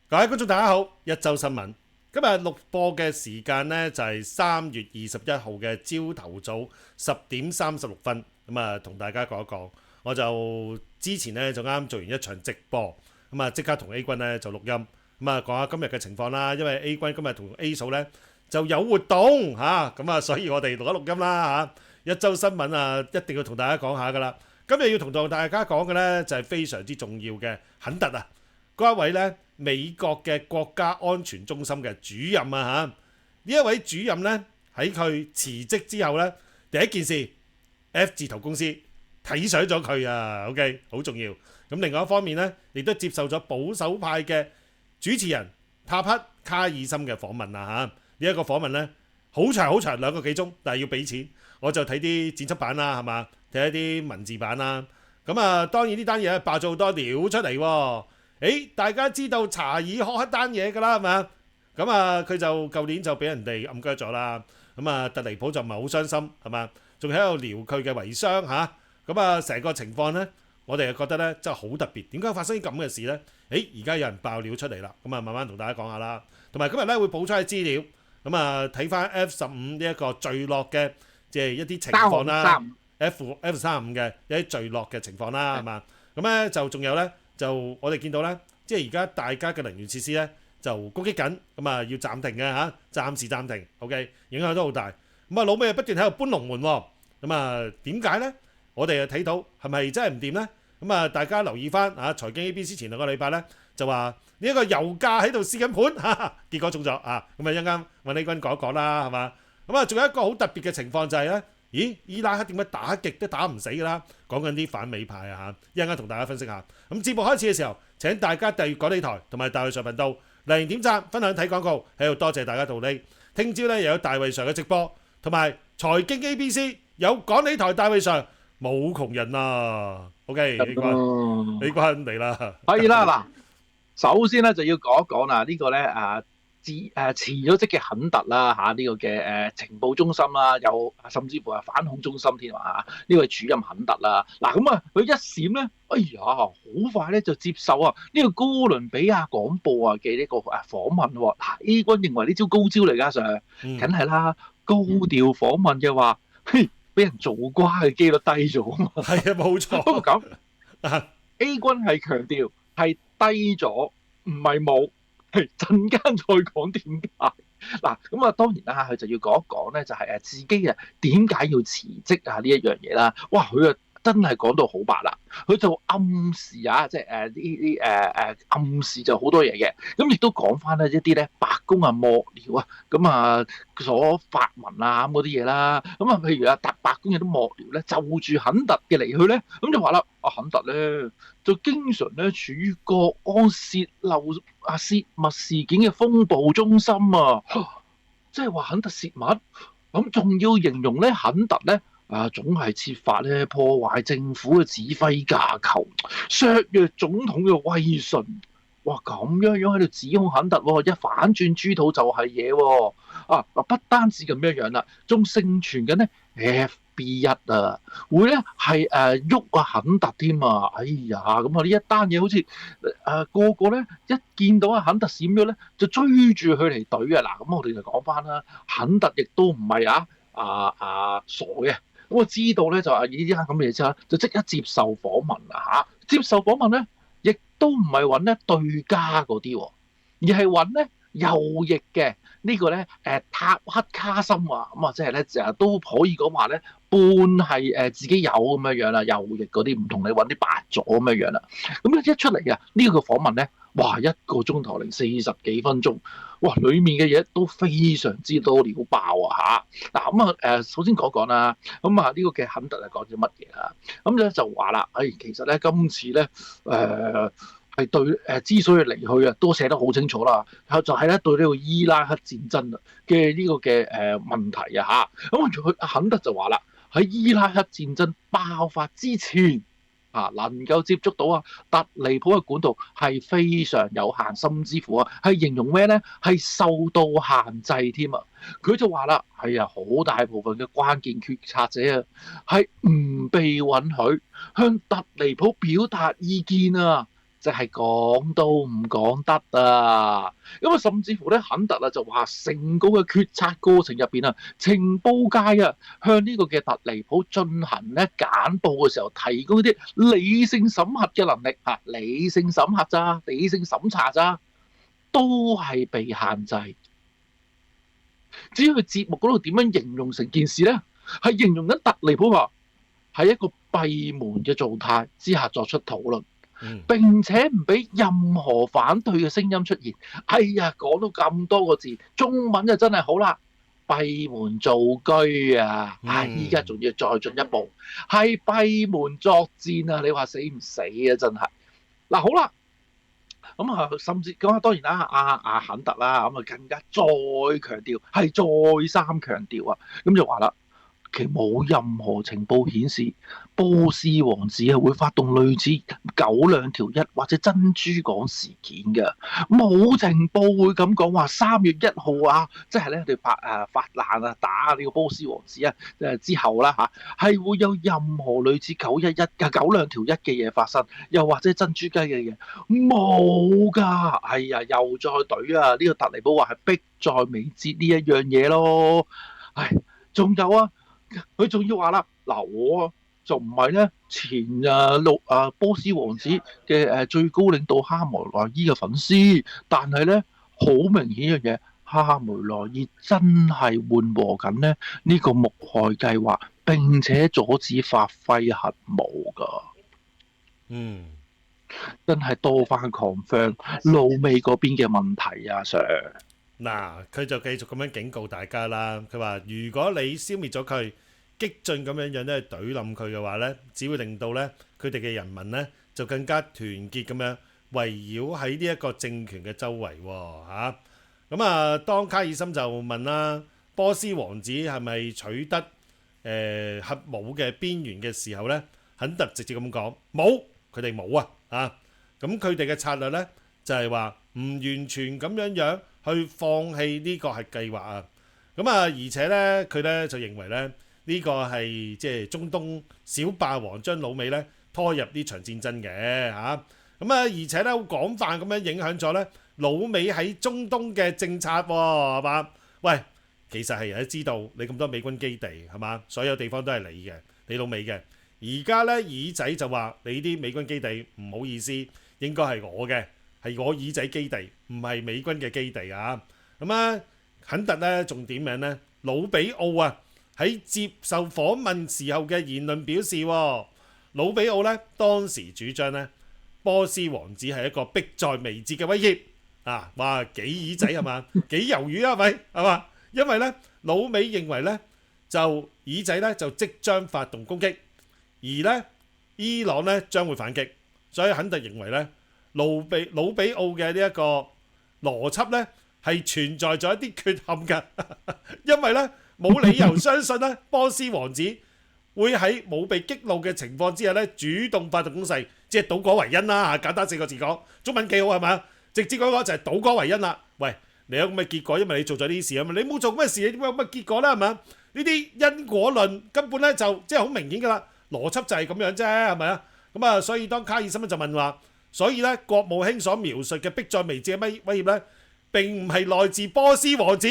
各位觀眾大家好，一周新聞今日錄播嘅時間呢，就係3月21號嘅朝頭早10點36分，咁啊同大家講一講。我就之前呢，就啱做完一場直播，咁啊即刻同 A 君呢就錄音，咁啊講下今日嘅情況啦。因為 A 君今日同 A 嫂呢就有活動嚇，咁啊所以我哋錄一錄音啦嚇。一周新聞啊，一定要同大家講下噶啦。今日要同大家講嘅呢，就係非常之重要嘅肯特啊，嗰一位呢，美國嘅國家安全中心嘅主任啊嚇，呢一位主任呢，喺佢辭職之後呢，第一件事 F 字頭公司睇上咗佢啊 ，OK 好重要。咁另外一方面呢，亦都接受咗保守派嘅主持人塔克卡爾森嘅訪問啊嚇。呢一個訪問呢，好長好長，2個幾鐘，但係要俾錢。我就睇啲剪輯版啦，係嘛？睇一啲文字版啦。咁啊，當然呢單嘢爆咗好多料出嚟喎。大家知道查爾科克單嘢㗎啦，係嘛？咁啊，佢就舊年就俾人哋暗腳咗啦。咁啊，特尼普就唔係好傷心，係嘛？仲喺度撩佢嘅遺孀嚇。咁啊，成個情況呢，我哋就覺得呢真係好特別。點解發生咁嘅事呢？而家有人爆料出嚟啦。咁啊，慢慢同大家講下啦。同埋今日呢會補充啲資料。咁啊，睇翻 F15呢一個墜落嘅即係一啲情況啦。F35嘅一啲墜落嘅情況啦，係嘛？咁咧就仲有呢。就我哋見到咧，即係而家大家嘅能源設施咧就攻擊緊，咁啊要暫停嘅嚇，暫時暫停 ，OK， 影響都好大。咁啊老味不斷喺度搬龍門喎，咁啊點解咧？我哋又睇到係咪真係唔掂咧？咁啊大家留意翻啊，財經 ABC 前2個禮拜咧就話呢一個油價喺度試緊盤，結果中咗啊！咁啊一陣間揾李君講一講啦，係嘛？咁啊仲有一個好特別嘅情況就係咧。咦，伊拉克點解打極都打唔死㗎啦？講緊啲反美派啊嚇，一陣間同大家分析下。咁節目開始嘅時候，請大家訂閱港理台同埋大衛 Sir 頻道，留言點讚、分享睇廣告，喺度多謝大家到呢。聽朝咧又有大衛 Sir 嘅直播，同埋財經 ABC 有港理台大衛 Sir，冇窮人啊。OK， 呢關嚟啦。係啦，嗱，首先咧就要講一講啦，呢個咧辭咗職嘅肯特啦嚇，呢個嘅情報中心啦，有甚至乎係反恐中心添啊！呢位主任肯特啦，嗱咁啊，佢一閃咧，哎呀，好快咧就接受啊呢個哥倫比亞廣播啊嘅呢個訪問喎。A 君認為呢招高招嚟㗎，Sir，梗係啦，高調訪問嘅話，俾人做瓜嘅機率低咗啊嘛。係啊，冇錯。不過咁，A 君係強調係低咗，唔係冇。陣間再講點解嗱，咁啊當然啦，佢就要講一講咧，就係自己啊點解要辭職啊呢一樣嘢啦。哇，佢啊真係講到好白啦，佢就暗示啊，即係呢啲暗示就好多嘢嘅。咁亦都講翻咧一啲咧白宮啊幕僚啊，咁啊所發文啊咁嗰啲嘢啦。咁啊譬如啊白宮有啲幕僚咧就住肯特嘅離去咧，咁就話啦，肯特咧就經常咧處於國安泄密事件嘅風暴中心啊，即係話肯特泄密，咁仲要形容咧肯特咧總係設法咧破壞政府嘅指揮架構，削弱總統嘅威信。哇，咁樣喺度指控肯特喎，一反轉豬肚就係嘢喎。不單止咁樣啦，仲盛傳緊咧 FB1啊，會咧係喐肯特添啊！哎呀，咁呢一單嘢好似個個咧一見到肯特閃咗咧，就追住佢嚟懟啊！嗱，咁我哋就講翻啦，肯特亦都唔係傻嘅。咁我知道咧就呢啲咁嘅嘢之後，就即刻接受訪問啦嚇。接受訪問咧，亦都唔係揾咧對家嗰啲，而係揾咧右翼嘅呢個咧塔克卡森啊，咁即係咧就都可以講話咧半係自己有咁樣啦，右翼嗰啲唔同你揾啲白咗咁樣啦。咁一出嚟啊，呢個訪問咧，哇1個鐘頭零40幾分鐘，哇裡面嘅嘢都非常之多料爆啊嚇！嗱咁首先講講啦，咁呢個嘅肯特係講咗乜嘢啊？咁咧就話啦，其實咧今次咧係對之所以離去啊，都寫得好清楚啦。就係咧對呢個伊拉克戰爭嘅呢個嘅問題啊嚇。咁佢肯特就話啦，喺伊拉克戰爭爆發之前能夠接觸到特尼普嘅管道係非常有限，甚至乎係形容咩咧？係受到限制添啊！佢就話啦，係好大部分嘅關鍵決策者係唔被允許向特尼普表達意見啊！就係講都唔講得啊！咁啊，甚至乎咧，肯特啊就話成個嘅決策過程入邊啊，情報界啊向呢個嘅特尼普進行咧簡報嘅時候，提供啲理性審核嘅能力嚇，理性審核咋，理性審查咋，都係被限制。至於佢節目嗰度點樣形容成件事咧，係形容緊特尼普話喺一個閉門嘅狀態之下作出討論。並且唔俾任何反對嘅聲音出現。哎呀，講到咁多個字，中文就真係好啦，閉門造車啊！依家仲要再進一步，係閉門作戰啊！你話死唔死啊？真係嗱，好啦，咁啊，甚至咁啊，當然啦，阿肯特啦，咁啊更加再強調，係再三強調啊，咁就話啦。其實冇任何情報顯示波斯王子係會發動類似九兩條一或者珍珠港事件嘅，冇情報會咁講話3月1號啊，即係咧佢哋發難啊打呢個波斯王子啊之後啦嚇，係會有任何類似911嘅九兩條一嘅嘢發生，又或者珍珠雞嘅嘢冇㗎，哎呀又再懟啊！呢個特尼普話係迫在眉睫呢一樣嘢咯，唉，仲有啊！佢仲要話啦，嗱我就唔係咧前波斯王子嘅最高領導哈梅內伊嘅粉絲，但係咧好明顯一樣嘢，哈梅內伊真係緩和緊咧呢個目害計劃，並且阻止發揮核武㗎。真係多翻 confirm 老美嗰邊嘅問題啊，Sir。嗱，佢就繼續咁樣警告大家啦。佢話：如果你消滅咗佢，激進咁樣咧懟冧佢嘅話咧，只會令到咧佢哋嘅人民咧就更加團結咁樣圍繞喺呢一個政權嘅周圍喎。咁啊，當卡爾森就問啦，波斯王子係咪取得核武嘅邊緣嘅時候咧，肯特直接咁講冇，佢哋冇啊。咁佢哋嘅策略咧就係話唔完全咁樣去放棄呢個核計劃啊。咁啊，而且咧佢咧就認為咧呢個係即係中東小霸王將老美咧拖入呢場戰爭嘅嚇。咁啊，而且咧好廣泛咁樣影響咗咧老美喺中東嘅政策喎，係嘛？喂，其實係人都知道你咁多美軍基地係嘛，所有地方都係你嘅，你老美嘅。而家咧耳仔就話你啲美軍基地唔好意思，應該係我嘅，係我耳仔基地，唔係美軍嘅基地啊。咁啊，肯特咧仲點名咧？魯比奧啊，喺接受訪問時候嘅言論表示，魯比奧咧當時主張咧波斯王子係一個迫在眉睫嘅威脅啊！哇，幾耳仔係嘛？幾魷魚啊？係咪？係嘛？因為咧老美認為咧就耳仔咧就即將發動攻擊，而咧伊朗咧將會反擊，所以肯特認為咧魯比奧嘅呢一個邏輯咧係存在咗一啲缺陷嘅，因為咧冇理由相信咧波斯王子會喺冇被激怒嘅情況之下咧主動發動攻勢，即係倒果為因啦嚇。簡單4個字講，中文幾好係咪？直接講就係倒果為因啦。喂，你有咁嘅結果，因為你做咗呢啲事啊嘛。你冇做咁嘅事，你點解有咁嘅結果咧？係咪？呢啲因果論根本咧就即係好明顯㗎啦，邏輯就係咁樣啫，係咪啊？咁啊，所以當卡爾森就問話，所以咧國務卿所描述嘅迫在眉睫嘅威脅咧，並唔係來自波斯王子，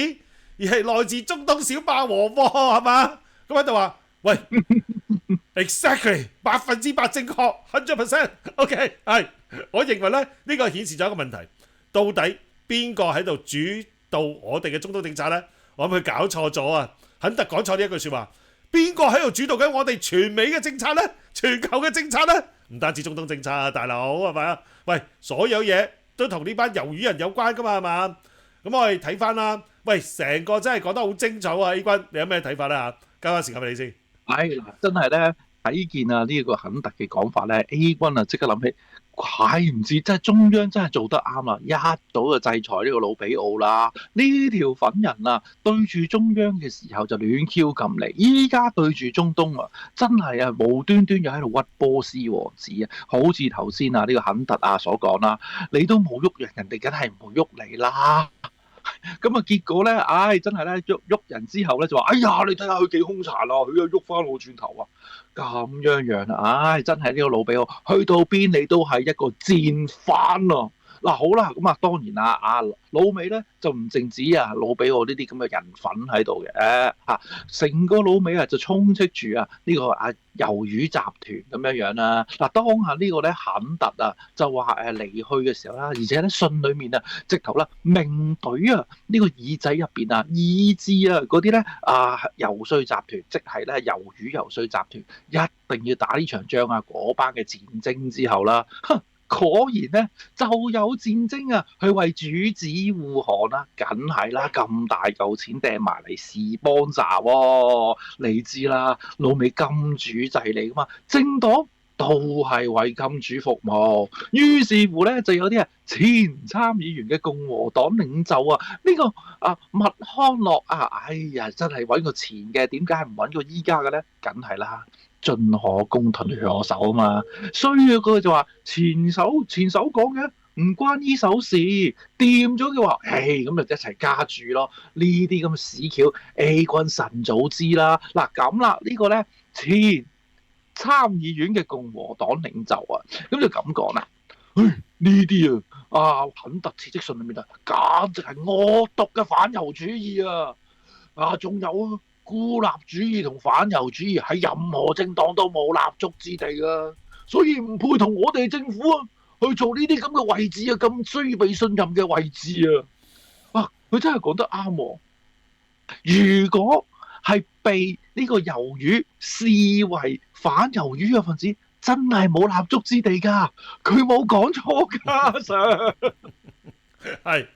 而係來自中東小霸王喎，係嘛？咁喺度話，喂，exactly 100%正確，100%，OK，係，我認為咧呢個顯示咗一個問題，到底邊個喺度主導我哋嘅中東政策咧？我諗佢搞錯咗啊！肯特講錯呢一句説話，邊個喺度主導緊我哋全美嘅政策咧？全球嘅政策咧？唔單止中東政策啊，大佬係咪啊？喂，所有嘢都同呢班魷魚人有關噶嘛，係嘛？咁我哋睇翻啦，喂，成個真係講得好精彩啊！A 君，你有咩睇法咧嚇？交翻時間俾你先。嗱，真係咧睇見啊呢個肯特嘅講法咧 ，A 君啊即刻諗起，怪唔知真係中央真係做得啱啦，一早就制裁呢個魯比奧啦。呢條粉人啊，對住中央嘅時候就亂 Q 咁嚟，依家對住中東啊，真係啊無端端又喺度屈波斯王子啊，好似頭先啊呢個肯特啊所講啦，你都冇喐人，人哋梗係唔會喐你啦。咁啊，結果咧，真係咧喐人之後咧就話，哎呀，你睇下佢幾兇殘啊，佢又喐翻我轉頭啊！咁樣啊，真係呢個老比奧去到邊你都係一個戰犯啊！嗱，好啦，咁啊當然啦，老美咧就唔淨止老比奧呢啲咁嘅人粉喺度嘅成個老美就充斥住呢個魷魚集團咁樣樣啦。嗱，當下呢個咧肯特就話離去嘅時候啦，而且咧信裡面直頭啦明懟呢個耳仔入邊意志嗰啲咧游說集團，即係咧魷魚游說集團一定要打呢場仗嗰班嘅戰爭之後啦，果然咧就有戰爭去為主子護航啦，梗係啦，咁大嚿錢掟埋嚟試幫扎喎，你知啦，老美金主制嚟噶嘛，政黨都係為金主服務，於是乎咧就有啲前參議員嘅共和黨領袖呢個麥康諾哎呀真係揾個前嘅，點解唔揾個依家嘅咧？梗係啦。進可攻退可守啊嘛，所以佢就話前手講嘅唔關呢手事，掂咗嘅話，咁就一齊加注咯。呢啲咁嘅屎橋 A 軍晨早知啦。嗱咁啦，呢個咧前參議院嘅共和黨領袖咁就咁講啦。呢啲肯特辭職信裏面簡直係惡毒嘅反猶主義仲有孤立主義同反猶主義喺任何政黨都冇立足之地所以唔配同我哋政府去做呢啲咁嘅位置咁需被信任嘅位置佢真係講得啱如果係被呢個魷魚視為反魷魚嘅分子，真係冇立足之地㗎，佢冇講錯㗎，Sir 係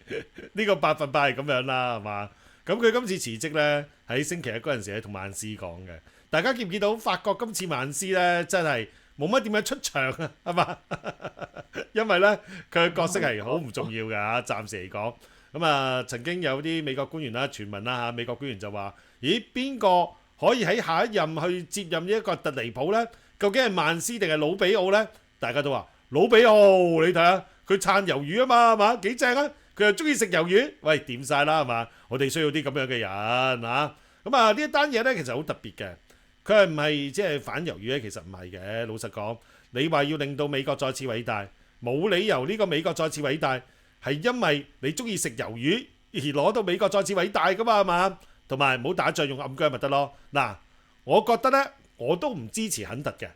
呢個100%係咁樣啦，係嘛？咁佢今次辭職呢，喺星期一嗰陣時係同曼斯講嘅。大家見唔見到法國今次曼斯呢，真係冇乜點樣出場係嘛？因為呢，佢嘅角色係好唔重要嘅暫時嚟講。咁曾經有啲美國官員啦、傳聞啦美國官員就話：咦，邊個可以喺下一任去接任呢一個特尼普呢？究竟係曼斯定係魯比奧呢？大家都話魯比奧，你睇下佢撐魷魚嘛，係嘛？幾正啊！佢又中意食魷魚，喂，掂晒啦，係嘛？我哋需要啲咁樣嘅人咁呢一單嘢呢，其實好特別嘅。佢係唔係即係反魷魚呢？其實唔係嘅。老實講，你話要令到美國再次偉大，冇理由呢個美國再次偉大係因為你中意食魷魚而攞到美國再次偉大噶嘛，係嘛？同埋唔好打仗用暗槍咪得咯。嗱，我覺得呢，我都唔支持肯特嘅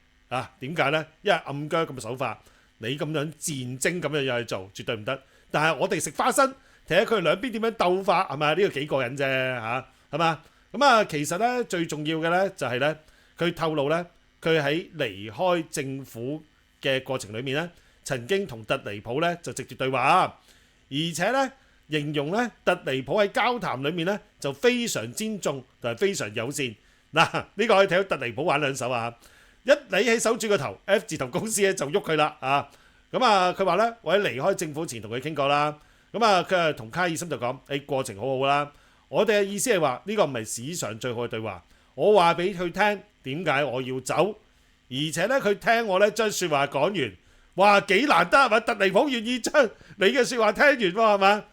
點解呢？因為暗槍咁嘅手法，你咁樣戰爭咁樣去做，絕對唔得。但係我哋食花生，睇下佢哋兩邊點樣鬥法係咪？呢個幾過癮啫係嘛？咁其實咧最重要嘅咧就係咧，佢透露咧，佢喺離開政府嘅過程裏面咧，曾經同特尼普咧就直接對話，而且咧形容咧特尼普喺交談裏面咧就非常尊重同埋非常友善。嗱，呢個可以睇到特尼普玩兩手一理起手住個頭 F 字頭公司咧就喐佢啦佢話咧，我喺離開政府前同佢傾過啦。佢同卡爾森就講：過程好好啦。我哋嘅意思係話呢個唔係史上最好嘅對話。我話俾佢聽點解我要走，而且咧佢聽我咧將説話講完，哇幾難得係嘛？特尼普願意將你嘅説話聽完喎係嘛？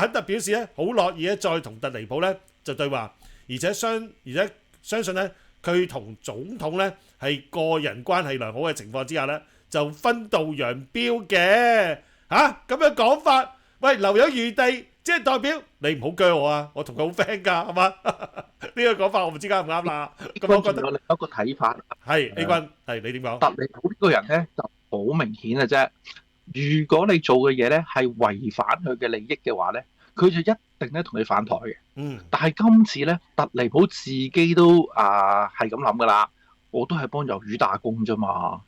肯特表示咧好樂意咧再同特尼普咧就對話，而且相信咧佢同總統咧係個人關係良好嘅情況之下咧。就分道揚鑣嘅咁樣講法，喂留有餘地，即係代表你唔好鋸我我同佢好 friend 㗎，係嘛？呢個講法我唔知啱唔啱啦。咁我覺得有另一個睇法係 A 君係你點講？特尼普呢個人咧就好明顯嘅啫。如果你做嘅嘢咧係違反佢嘅利益嘅話咧，佢就一定咧同你反台嘅。但係今次咧，特尼普自己都係咁諗㗎啦，我都係幫魷魚打工啫嘛。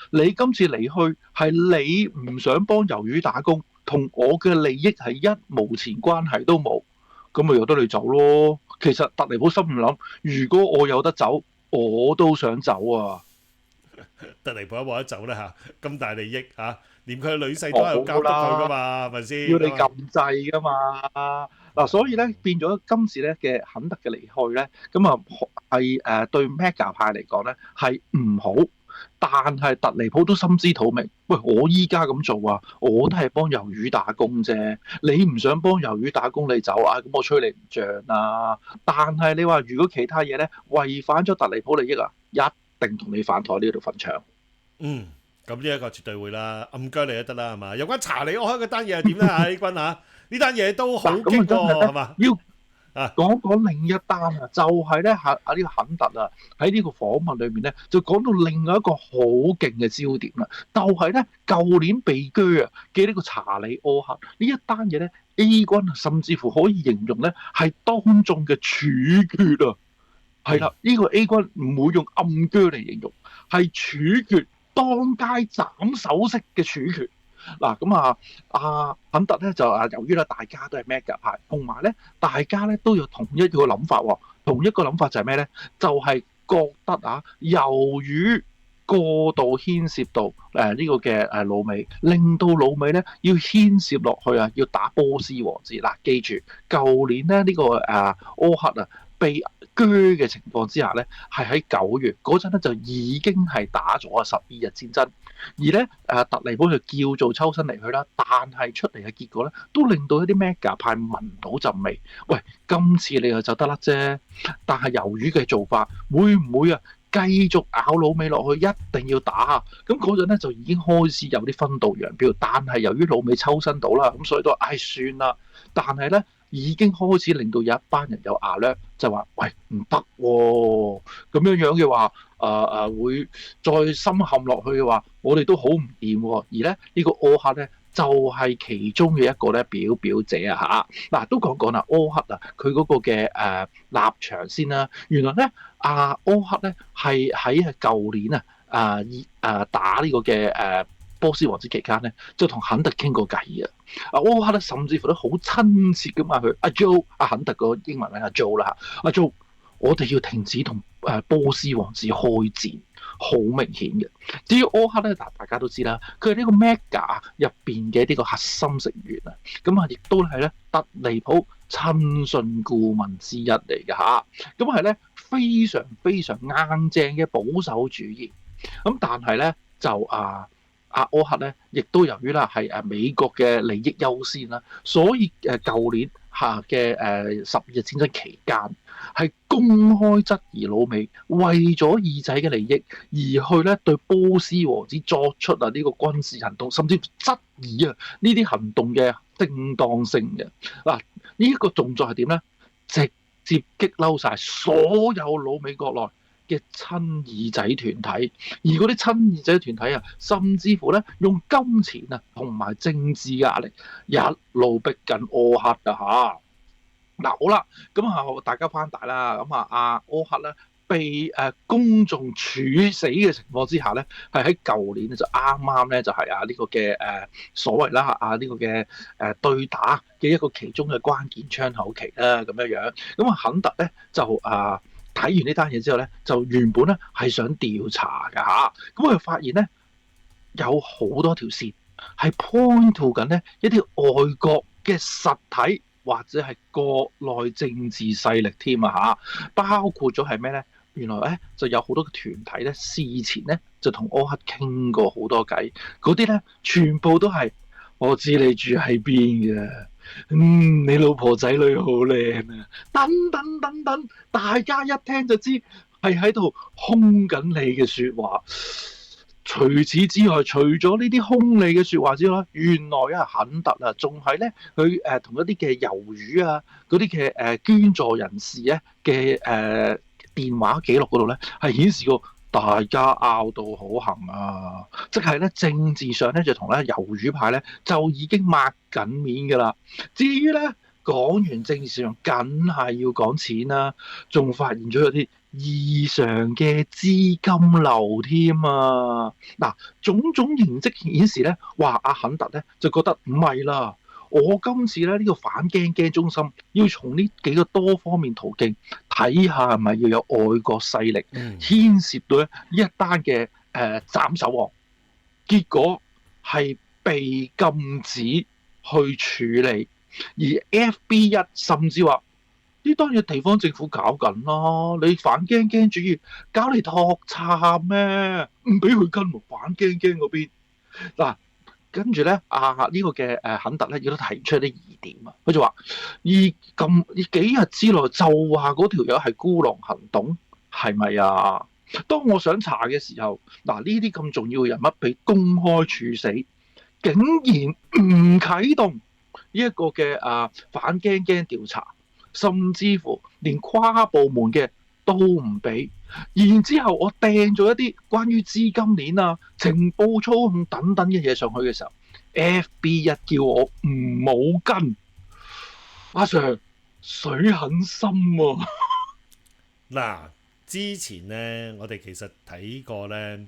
你今次離去係你唔想幫魷魚打工，同我嘅利益係一毛錢關係都冇，咁咪由得你走咯。其實特尼普心諗，如果我有得走，我都想走特尼普有冇得走咧咁大利益連佢女婿都係監督佢噶嘛，係咪先？要你撳掣噶嘛。所以咧變咗今次咧嘅肯特嘅離開咧，咁係對 MAGA 派嚟講咧係唔好。但係特尼普都心知肚明，喂，我依家咁做我都係幫魷魚打工啫。你唔想幫魷魚打工，你走咁我吹你唔脹啦。但係你話如果其他嘢咧違反咗特尼普利益一定同你反台呢度瞓場。嗯，咁呢一個絕對會啦，暗腳你都得啦，係嘛？有關查理柯克嗰單嘢係點咧？啊，A 君啊，呢單嘢都好嗱，激喎，咁啊真係咧係嘛？要啊，講講另一單啊，就係咧呢個肯特啊喺呢個訪問裏面咧，就講到另外一個好勁嘅焦點啦，就係咧舊年被拘啊嘅呢個查理柯克呢一單嘢咧，A 君啊甚至乎可以形容咧係當眾嘅處決啊，係啦，呢個 A 君唔會用暗鋸嚟形容，係處決當街斬首式嘅處決。嗱咁阿肯特咧就由於咧大家都係 MAGA 派，同埋咧大家咧都有同一個諗法喎。同一個諗法就係咩咧？就係、覺得由於過度牽涉到呢個嘅老美，令到老美咧要牽涉落去要打波斯王子。嗱，記住舊年咧呢個柯克被拘嘅情況之下咧，係喺9月嗰陣咧就已經係打咗12日戰爭。而咧特尼普就叫做抽身離去啦，但係出嚟嘅結果咧，都令到一啲 MAGA 派聞到陣味。喂，今次你又走得甩啫，但係由於嘅做法，會唔會繼續咬老美落去，一定要打？咁嗰陣咧就已經開始有啲分道揚鑣，但係由於老美抽身到啦，咁所以都算啦。但係咧已經開始令到有一班人有牙咧，就話喂唔得喎，咁樣嘅話。會再深陷落去嘅話，我哋都好唔掂喎。而咧呢個柯克咧就係其中嘅一個咧表者嗱，都講啦，柯克佢嗰個嘅立場先啦。原來咧柯克咧係喺舊年打呢個嘅波斯王子期間咧，就同肯特傾過偈啊。柯克咧甚至乎都好親切咁話佢阿 Joe 肯特個英文名阿 Joe 啦阿 Joe。我哋要停止同波斯王子開戰，好明顯嘅。至於柯克咧，大家都知啦，佢係呢個 MAGA 入邊嘅呢個核心成員啊。咁亦都係咧特尼普親信顧問之一嚟嘅嚇。咁係咧非常非常硬正嘅保守主義。咁但係咧就柯克咧，亦都由於啦係美國嘅利益優先啦，所以舊年嘅12日戰爭期間，係公開質疑老美為咗耳仔嘅利益而去咧對波斯王子作出呢個軍事行動，甚至質疑呢啲行動嘅正當性嘅。嗱，呢一個動作係點咧？直接激嬲晒所有老美國內嘅親耳仔團體，而嗰啲親耳仔團體甚至乎咧用金錢同埋政治壓力一路逼緊柯克嚇。嗱，好啦，咁大家翻大啦，咁柯克咧被公眾處死嘅情況之下咧，係喺舊年就啱啱咧就係呢個嘅所謂啦呢個嘅對打嘅一個其中嘅關鍵窗口期啦，咁樣。咁肯特咧就睇完呢單嘢之後咧，就原本咧係想調查㗎嚇，咁佢發現咧有好多條線係 point to 緊呢一啲外國嘅實體。或者係國內政治勢力添包括咗係咩咧？原來咧就有好多團體咧事前咧就同柯克傾過好多偈，嗰啲咧全部都係我知你住喺邊嘅，你老婆仔女好靚啊，等，大家一聽就知係喺度兇緊你嘅説話。除此之外，除咗呢啲兇利嘅説話之外，原來肯特仲係咧佢同一啲嘅魷魚嗰啲嘅捐助人士咧嘅電話記錄嗰度咧，係顯示過大家拗到好行即係咧政治上咧就同咧魷魚派咧就已經抹緊面㗎啦。至於咧講完政治上，梗係要講錢啦，仲發現咗有啲異常嘅資金流添嗱，種種形跡顯示咧，話肯特咧就覺得唔係啦，我今次咧呢個反驚驚中心要從呢幾個多方面途徑睇下係咪要有外國勢力牽涉到呢一單嘅斬首案，結果係被禁止去處理，而 FBI 甚至話。呢單嘢地方政府搞緊啦，你反驚驚主義搞嚟托賊咩？唔俾佢跟喎，反驚驚嗰邊嗱，跟住咧呢個嘅肯特咧亦都提出一啲疑點佢就話呢幾日之內就話嗰條友係孤狼行動，係咪啊？當我想查嘅時候，嗱，呢啲咁重要嘅人物被公開處死，竟然唔啟動呢一個嘅反驚驚調查，甚至乎連跨部門嘅都唔俾。然之後我掟咗一啲關於資金鏈啊、情報操控等等嘅嘢上去嘅時候，FB 一叫我唔好跟，阿 Sir 水很深喎。嗱，之前呢，我哋其實睇過呢，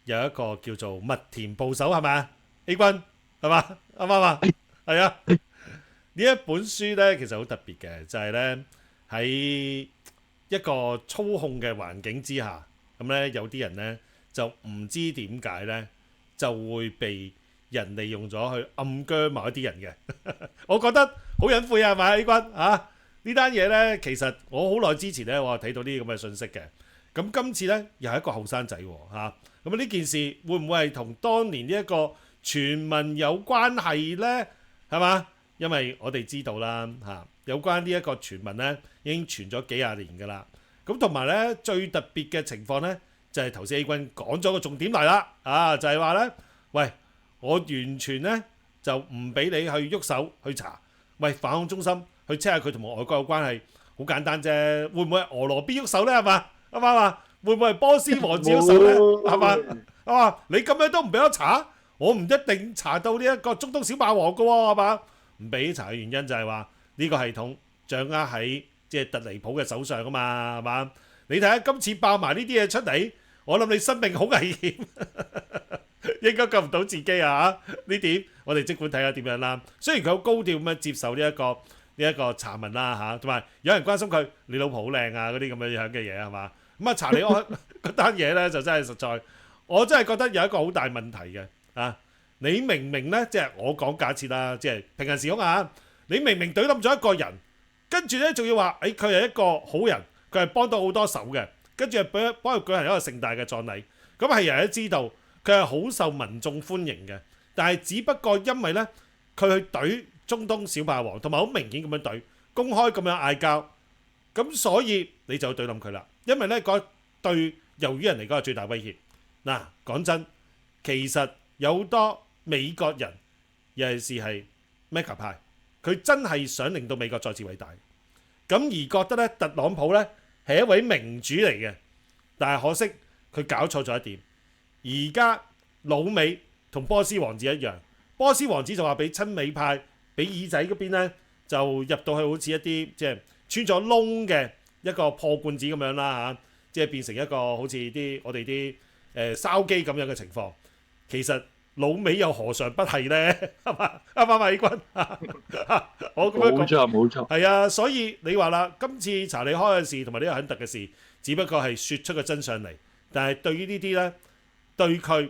有一個叫做麥田捕手係咪啊？A 君係嘛？啱唔啱啊？係啊！呢一本書呢，其實好特別嘅，就係呢，喺一個操控嘅環境之下，咁呢有啲人呢就唔知點解呢，就會被人利用咗去暗鋸某一啲人嘅。我覺得好隱晦啊，係咪 A 君啊？呢單嘢呢，其實我好耐之前呢，我係睇到呢啲咁嘅信息嘅。咁今次呢，又係一個後生仔喎嚇。咁呢件事會唔會係同當年呢一個傳聞有關係呢？係嘛？因為我哋知道啦嚇，有關呢一個傳聞呢，已經傳咗幾廿年㗎啦。咁同埋呢，最特別嘅情況呢，就係頭先 A 君講咗個重點嚟啦，就係話呢：「喂，我完全呢，就唔俾你去喐手去查，喂，反恐中心。去 check 下佢同外國有關係，好簡單啫。會唔會係俄羅斯喐手咧？係嘛？啱唔啱啊？會唔會係波斯王子喐手咧？係嘛？係嘛？你咁樣都唔俾我查，我唔一定查到呢一個中東小霸王噶喎，係嘛？唔俾查嘅原因就係話呢個系統掌握喺即係特離普嘅手上啊嘛，係嘛？你睇下今次爆埋呢啲嘢出嚟，我諗你生命好危險，應該救唔到自己啊！呢點我哋即管睇下點樣啦。雖然佢好高調咁樣接受呢一個查問啦嚇，同埋有人關心佢，你老婆好靚啊嗰啲咁樣樣嘅嘢係嘛？咁啊查理安嗰單嘢咧就真係實在，我真係覺得有一個好大問題嘅啊！你明明咧即係我講假設啦，即係平行時空啊！你明明懟冧咗一個人，跟住咧仲要話佢係一個好人，佢係幫到好多手嘅，跟住幫佢舉行一個盛大嘅葬禮，咁係人都知道佢係好受民眾歡迎嘅，但係只不過因為咧佢去懟中東小霸王，同埋好明顯咁樣懟，公開咁樣嗌交，咁所以你就懟冧佢啦。因為咧嗰對魷魚人嚟講係最大威脅。嗱，講真，其實有好多美國人，尤其是係 MAGA 派，佢真係想令到美國再次偉大，咁而覺得咧特朗普咧係一位明主嚟嘅，但係可惜佢搞錯咗一點。而家老美同波斯王子一樣，波斯王子就話俾親美派。俾耳仔嗰邊咧，就入到去好似一啲即係穿咗窿嘅一個破罐子咁樣啦嚇，即係變成一個好似啲我哋啲筲箕咁樣嘅情況。其實老美又何嘗不係咧？係嘛？啱唔啱啊？美軍，我咁樣講冇錯冇錯，係啊。所以你話啦，今次查理開嘅事同埋呢個肯特嘅事，只不過係説出個真相嚟。但係對於呢啲咧，對佢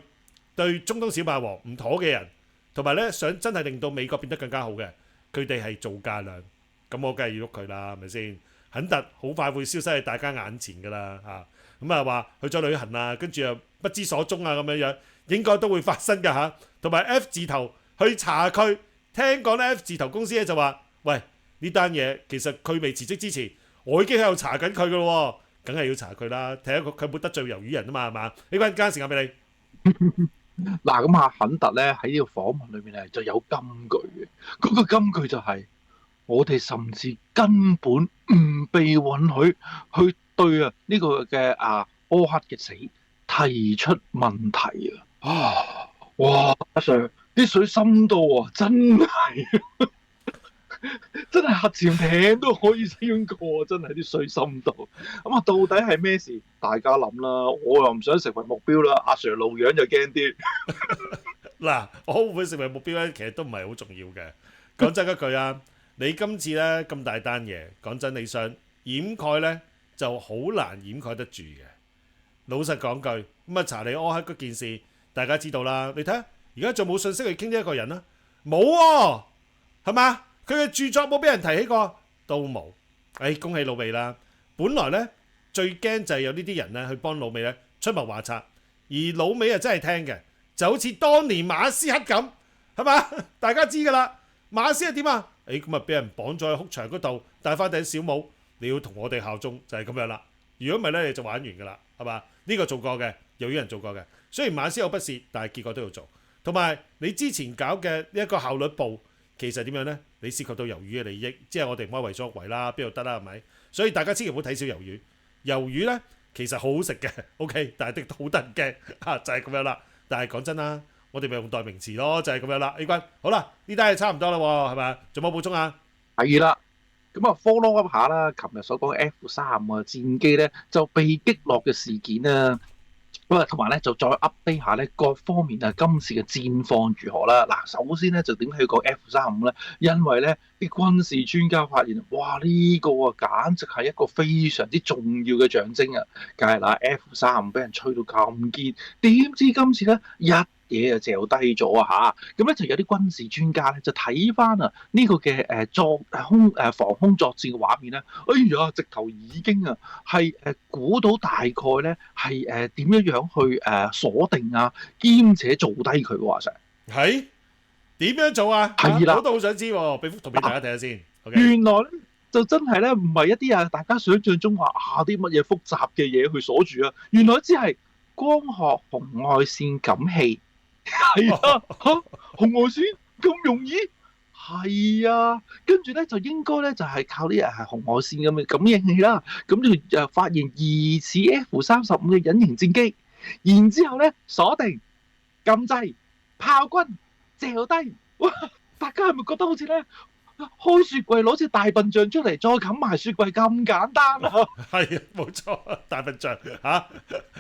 對中東小霸王唔妥嘅人。同埋咧，想真係令到美國變得更加好嘅，佢哋係做價量，咁我梗係要喐佢啦，係咪先？肯特好快會消失喺大家眼前㗎啦嚇，咁啊話去咗旅行啊，跟住又不知所蹤啊咁樣樣，應該都會發生㗎嚇。同埋 F 字頭去查佢，聽講咧 F 字頭公司咧就話：喂，呢單嘢其實佢未辭職之前，我已經喺度查緊佢㗎咯，梗係要查佢啦，睇下佢有冇得罪魷魚人啊嘛，係嘛？呢關間時間俾你。嗱，咁肯特咧喺呢個訪問裏面咧就有金句嘅，嗰個金句就係：我哋甚至根本唔被允許去對呢個嘅柯克嘅死提出問題啊！哇，阿 Sir 啲水深度啊，真係真係核潛艇都可以升過，真係啲水深度。咁到底係咩事？大家諗啦，我又唔想成為目標啦。阿 Sir 露樣就驚啲。嗱，我會唔會成為目標咧？其實都唔係好重要嘅。講真一句啊，你今次咧咁大單嘢，講真你想掩蓋咧，就好難掩蓋得住嘅。老實講句，咁啊查理柯克嗰件事，大家知道啦。你睇下，而家仲冇信息去傾呢一個人啦，冇喎，係嘛？佢嘅著作冇俾人提起過，都冇。恭喜老美啦！本來咧最驚就係有呢啲人咧去幫老美咧出謀劃策，而老美啊真係聽嘅。就好似當年馬斯克咁，係嘛？大家知㗎啦。馬斯克點啊？咁啊俾人綁咗喺哭牆嗰度，戴翻頂小帽，你要同我哋效忠，就係咁樣啦。如果唔係咧，你就玩完㗎啦，係嘛？呢個做過嘅，又有人做過嘅。雖然馬斯有不是，但係結果都要做。同埋你之前搞嘅呢一個效率部，其實點樣呢？你涉及到魷魚嘅利益，即係我哋唔可以為所欲為啦，邊度得啦，係咪？所以大家千祈唔好睇小魷魚。魷魚呢，其實好好食嘅，OK，但係滴到好得人驚嚇，就係咁樣啦。但係講真啦，我哋咪用代名詞咯，就係咁樣啦。A 君，好啦，呢單嘢差唔多啦喎，係咪？仲有冇補充啊？係啦。咁啊，follow up 下啦，琴日所講嘅 F35啊戰機咧就被擊落嘅事件啊，咁啊同埋咧就再 update 下咧各方面啊今次嘅戰況如何啦。嗱，首先咧就點解要講 F35咧？因為咧啲軍事專家發現，哇呢個啊簡直係一個非常之重要嘅象徵啊！梗係啦，F35俾人吹到咁堅，點知今次咧嘢就嚼低咗啊嚇！咁咧就有啲軍事專家咧就睇翻啊呢個嘅防空作戰嘅畫面咧，哎呀直頭已經啊係估到大概咧係點樣去鎖定啊，兼且做低佢喎，阿 Sir。係點樣做啊？係啦，我都好想知喎，俾幅圖俾大家睇下先。原來咧就真係咧唔係一啲大家想象中話啲乜嘢複雜嘅嘢去鎖住啊，原來只係光學紅外線感器。係啊，紅外線咁容易？係啊，跟住咧就應該咧就係靠啲紅外線咁嘅感應器啦，咁就發現疑似 F35嘅隱形戰機，然之後咧鎖定、撳掣、炮轟、嚼低，哇！大家係咪覺得好似咧開雪櫃攞隻大笨象出嚟，再冚埋雪櫃咁簡單啊？係啊，冇錯，大笨象嚇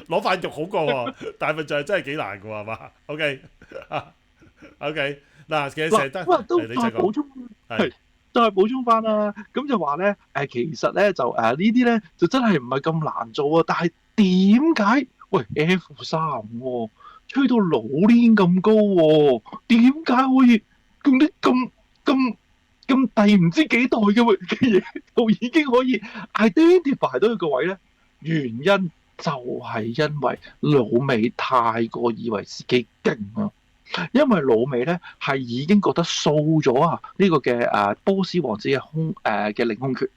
攞塊肉好過喎，大笨象真係幾難嘅喎，係嘛？OK 嗱，其實成日都再補充，係再補充翻啦。咁就話咧其實咧就呢啲咧就真係唔係咁難做啊。但係點解喂 F35吹到老鏈咁高喎？點解可以用啲咁第唔知幾代嘅嘢，就已經可以 identify 到一個位咧？原因就係因為老美太過以為自己勁啊！因為老美咧係已經覺得掃咗呢個嘅波斯王子嘅嘅領空權，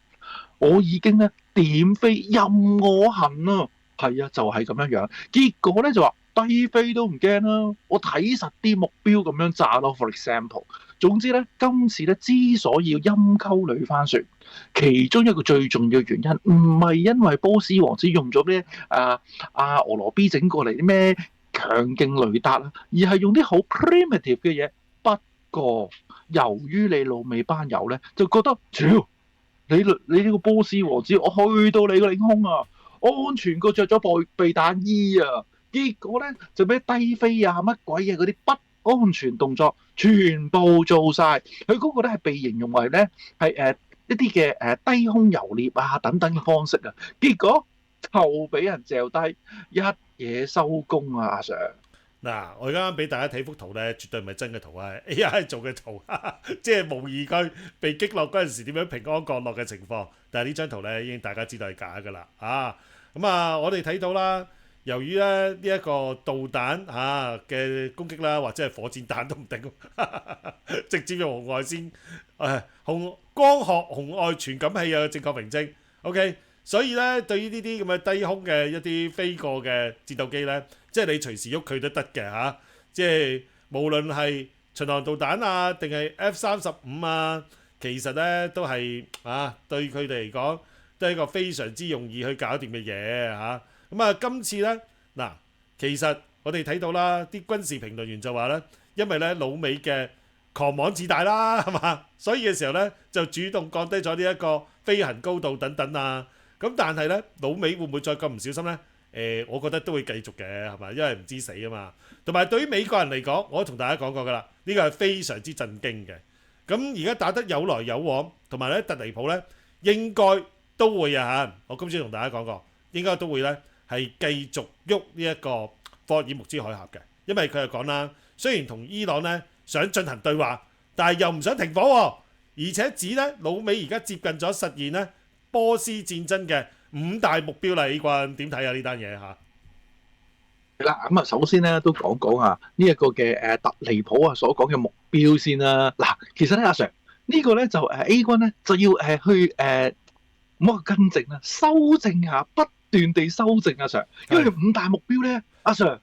我已經咧點飛任我行啊！係啊，就係咁樣樣。結果咧就話低飛都唔驚啦，我睇實啲目標咁樣炸咯。For example，總之咧今次咧之所以要陰溝裏翻船，其中一個最重要原因唔係因為波斯王子用咗咩俄羅 B 整過嚟啲咩強勁雷達啦，而係用啲好 primitive 嘅嘢。不過由於你老美班友咧就覺得，屌你呢個波斯王子，我去到你個領空啊，安全過着咗避彈衣啊！結果咧就俾低飛啊乜鬼嘢嗰啲不安全動作全部做晒。佢嗰個咧係被形容為咧係一啲嘅低空遊獵啊等等嘅方式啊。結果就俾人嚼低一嘢收工啊，阿 Sir。嗱，我而家俾大家睇幅圖咧，絕對唔係真嘅圖啊 ，AI 做嘅圖，即係模擬佢被擊落嗰陣時點樣平安降落嘅情況。但係呢張圖咧已經大家知道係假㗎啦，咁我哋睇到啦。由於咧呢一個導彈嘅攻擊啦，或者係火箭彈都唔定，直接用紅外線光學紅外傳感器嘅正確名稱。OK， 所以咧對於呢啲咁嘅低空嘅一啲飛過嘅戰鬥機咧，即係你隨時喐佢都得嘅即係無論係巡航導彈啊，定係 F35啊，其實咧都係對佢哋嚟講都係一個非常之容易去搞掂嘅嘢咁今次呢，其實我哋睇到啦，啲軍事評論員就話呢，因為呢老美嘅狂妄自大啦，係嘛，所以嘅時候呢，就主動降低咗呢一個飛行高度等等啊。咁但係呢，老美會唔會再咁唔小心呢？我覺得都會繼續嘅，係嘛，因為唔知死啊嘛。同埋對於美國人嚟講，我都同大家講過㗎啦，呢個係非常之震驚嘅。咁而家打得有來有往，同埋呢特尼普呢，應該都會我今朝同大家講過，應該都會呢。係繼續喐呢一個霍爾木茲海峽嘅，因為佢係講啦，雖然同伊朗呢想進行對話，但係又唔想停火，而且指呢老美而家接近咗實現呢波斯戰爭嘅5大目標啦。呢個點睇呢單嘢係啦，咁首先咧都講講呢一個嘅特尼普所講嘅目標先啦。嗱，其實咧阿 Sir 呢個咧就A 軍咧就要去唔好更正啦，修正下不斷地修正阿 Sir，因為五大目標咧，阿 Sir，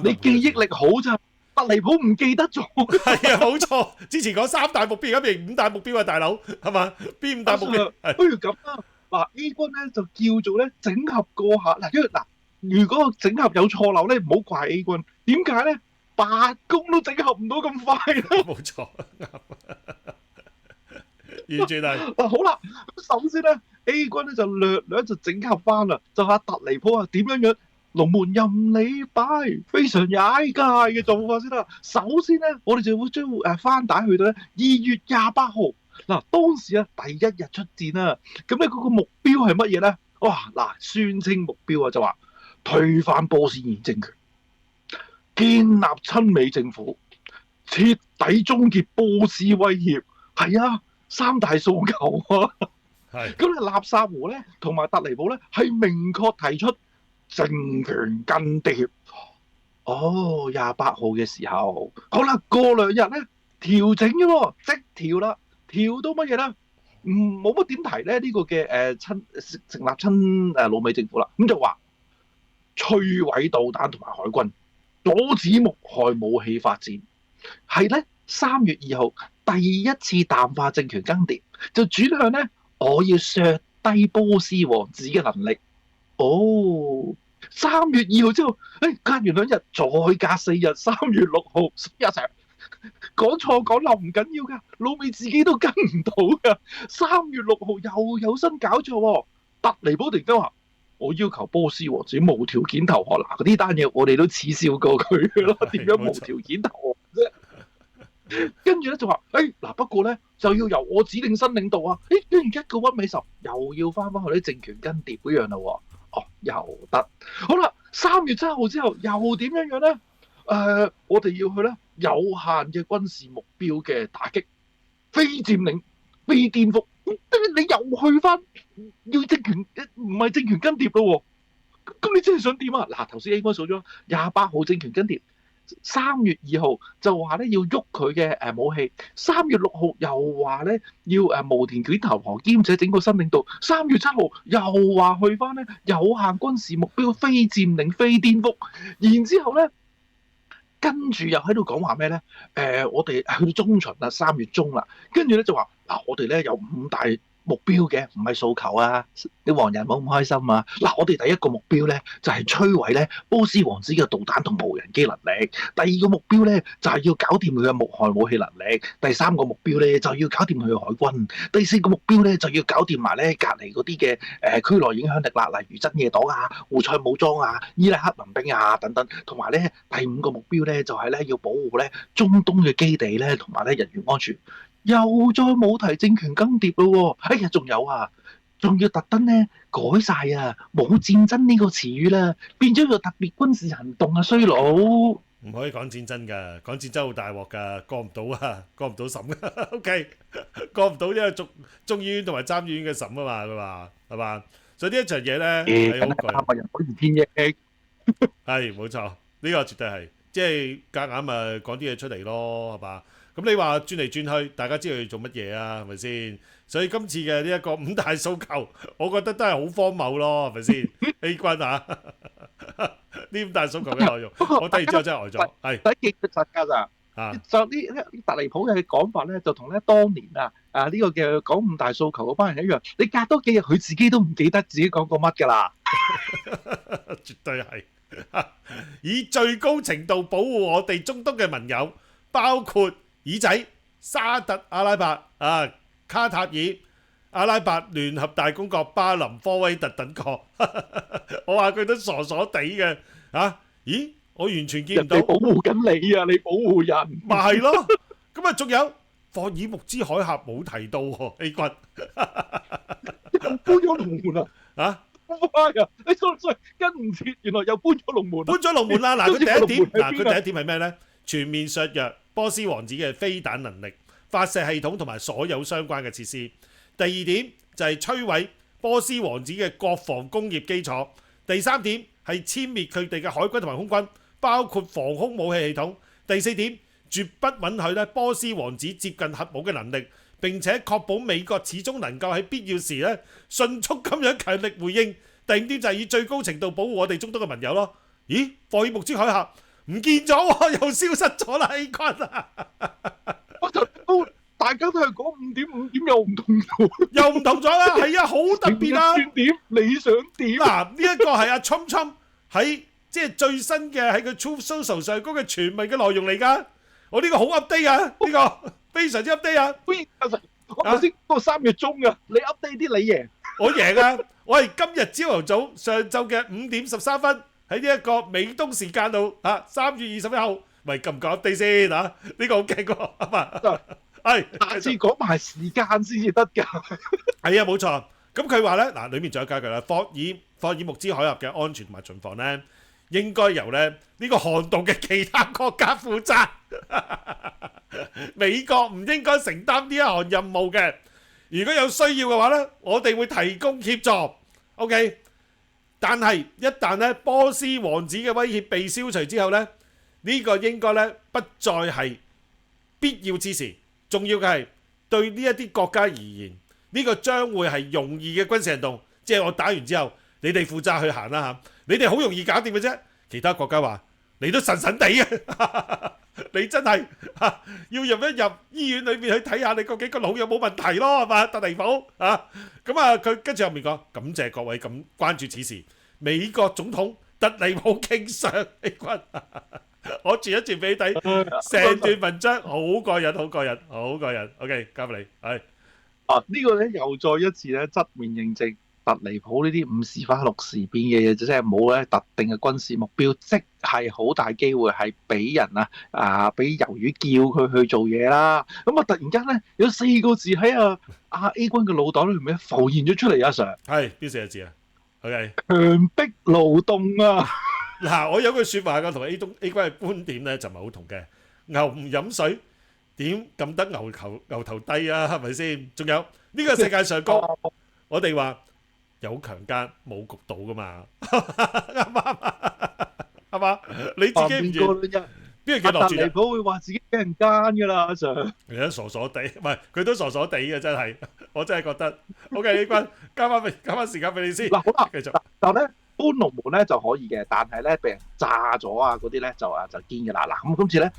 你記憶力好咋，特離譜唔記得咗。係啊，冇錯。之前講三大目標，而家變五大目標啊，大佬係嘛？邊五大目標？不如咁啦，嗱 A 君咧就叫做咧整合過下嗱，因為嗱，如果整合有錯漏咧，唔好怪 A 君。點解咧？白宮都整合唔到咁快啦。冇錯，完全係。嗱好啦，首先咧 A 君咧就略略就整合翻啦，就話特離譜啊點樣樣。龍門任你擺，非常踩界嘅做法先啦。首先咧，我哋就會將翻帶去到咧2月28號。嗱，當時啊第一日出戰啦，咁咧嗰個目標係乜嘢咧？哇！嗱，宣稱目標啊就話推翻波斯賢政權，建立親美政府，徹底終結波斯威脅。係啊，三大訴求啊。係。咁咧，納薩胡咧同埋特尼普咧係明確提出政權更迭。哦，28號嘅時候，好啦，過2日咧調整嘅喎，即調啦，調到乜嘢咧？冇乜點提咧呢個嘅成立親老美政府啦。咁就話摧毀導彈同埋海軍，阻止目害武器發展。係咧，3月2號第一次淡化政權更迭，就轉向咧我要削低波斯王子嘅能力。哦，3月2號之後，隔完2日，再隔4日，3月6號，10日成講錯講漏唔緊要㗎，老美自己都跟唔到㗎。3月6號又有新搞錯喎，特尼普突然間話：我要求波斯王子無條件投降。嗱，嗰啲單嘢我哋都恥笑過佢㗎咯，點樣無條件投降啫？跟住咧就話：嗱，不過咧就要由我指定新領導啊！跟住一個屈尾十，又要翻返去啲政權更迭嗰樣啦喎。哦，又得。好啦，3月7號之後又點樣樣咧？我哋要去咧有限嘅軍事目標嘅打擊，非佔領、非顛覆。你又去翻要政權，唔係政權更迭咯喎。咁你真係想點啊？嗱，頭先 A 哥數咗28號政權更迭。3月2號就話咧要喐佢嘅武器，3月6號又話咧要無條件投降，兼且整個新領導。3月7號又話去翻咧有限軍事目標，非佔領、非顛覆。然之後咧，跟住又喺度講話咩咧？我哋去到中旬啦，3月中啦，跟住咧就話嗱，我哋咧有5大目標嘅，唔係訴求啊！啲黃人冇咁開心啊！嗱，我哋第一個目標咧就係摧毀咧波斯王子嘅導彈同無人機能力；第二個目標咧就係要搞掂佢嘅目害武器能力；第3個目標咧就要搞掂佢嘅海軍；第4個目標咧就要搞掂埋咧隔離嗰啲嘅區內影響力啦，例如真野黨啊、胡塞武裝啊、伊拉克民兵啊等等。同埋咧第5個目標咧就係咧要保護咧中東嘅基地咧同埋咧人員安全。又再冇提政權更迭咯喎！仲有啊，仲要特登咧改晒啊，冇戰爭呢個詞語啦，變咗個特別軍事行動啊，衰佬！唔可以講戰爭㗎，講戰爭好大鑊㗎，過唔到啊，過唔到審㗎。OK，過唔到呢個眾議院同埋參議院嘅審啊嘛，佢話係嘛？所以呢一場嘢咧係好貴。300人可以偏益，係冇錯，呢個絕對係即係夾硬咪講啲嘢出嚟咯，係嘛？咁你話轉嚟轉去，大家知道要做乜嘢啊？係咪先？所以今次嘅呢一個5大訴求，我覺得都係好荒謬咯，係咪先？A 君啊，呢5大訴求嘅內容，我睇完之後真係呆咗。係第一件實㗎咋？就呢特離譜嘅講法咧，就同咧當年呢個嘅講5大訴求嗰班人一樣，你隔多幾日佢自己都唔記得自己講過乜㗎啦。絕對係以最高程度保護我哋中東嘅盟友，包括耳仔、沙特阿拉伯卡塔爾、阿拉伯聯合大公國、巴林、科威特等國，我話佢都傻傻地嘅咦？我完全見唔到。人哋保護緊你啊！你保護人，咪係咯？咁啊，仲有霍爾木茲海峽冇提到喎 A 君，又搬咗龍門啊！好快啊！你sorry 跟唔切，原來又搬咗龍門。搬咗龍門啦！嗱，佢第一點係咩咧？全面削弱波斯王子嘅飛彈能力、發射系統同埋所有相關嘅設施。第2點就係摧毀波斯王子嘅國防工業基礎。第3點係殲滅佢哋嘅海軍同埋空軍，包括防空武器系統。第4點絕不允許咧波斯王子接近核武嘅能力，並且確保美國始終能夠喺必要時咧迅速咁樣強力回應第五點就係以最高程度保護我哋中東嘅盟友咯。咦，霍爾木茲海峽唔見咗喎，又消失咗啦 A 君啊！我就都大家都係講5點，5點又唔同咗，又唔同咗啦，係啊，好特別啊！轉點你想點？嗱，呢一個係阿侵侵喺即係最新嘅喺佢 Truth Social 上高嘅全文嘅內容嚟㗎。我呢個好 update 啊，呢個非常之 update 啊！喂，阿 Sir，我頭先嗰個3月中啊，你 update 啲你贏，我贏啊！我係今日朝頭早上晝嘅5點13分喺呢一個美東時間度啊，3月21號，喂，夠唔夠 update 先啊？呢個好勁喎，係嘛？係，下次講埋時間先至得㗎。係啊，冇錯。咁佢話咧，嗱，裡面仲有加句啦，霍爾木茲海峽嘅安全同埋巡防咧，應該由咧呢個航道嘅其他國家負責。美國唔應該承擔呢一項任務嘅。如果有需要嘅話咧，我哋會提供協助。OK， 但係一旦咧波斯王子嘅威脅被消除之後咧，呢個應該咧不再係必要之事。重要嘅係對呢一啲國家而言，呢個將會係容易嘅軍事行動。即係我打完之後，你哋負責去行啦嚇，你哋好容易搞掂嘅啫。其他國家話你都神神地啊，你真係要入一入醫院裏面去睇下你究竟個腦有冇問題咯，係嘛？特尼普啊，咁啊佢跟住後面講感謝各位咁關注此事，美國總統特尼普敬上 A 君。我傳一傳俾你睇，成段文章好過癮，好過癮，好過癮。OK， 交俾你。係呢個咧又再一次咧側面認證特尼普呢啲5時花6時變嘅嘢，即係冇咧特定嘅軍事目標，即係好大機會係俾人俾魷魚叫佢去做嘢啦。咁啊，突然間咧有4個字喺阿 A 君嘅腦袋裏面浮現咗出嚟，阿 Sir。係邊4個字啊 ？OK， 強迫勞動啊！嗱，我有句説話嘅，同 A 君嘅觀點咧就唔係好同嘅。牛唔飲水點撳得牛頭低啊？係咪先？仲有呢個世界上高，我哋話有強姦冇焗到噶嘛？啱唔啱啊？係嘛？你自己唔願邊個叫落住？特尼普會話自己俾人奸㗎啦，阿 Sir。你都傻傻地，唔係佢都傻傻地嘅，真係。我真係覺得。OK，A 君交翻時間俾你先。嗱，好啦，繼續。但係咧搬龍門咧就可以嘅，但係咧俾人炸咗啊嗰啲咧就堅㗎啦。嗱，咁今次咧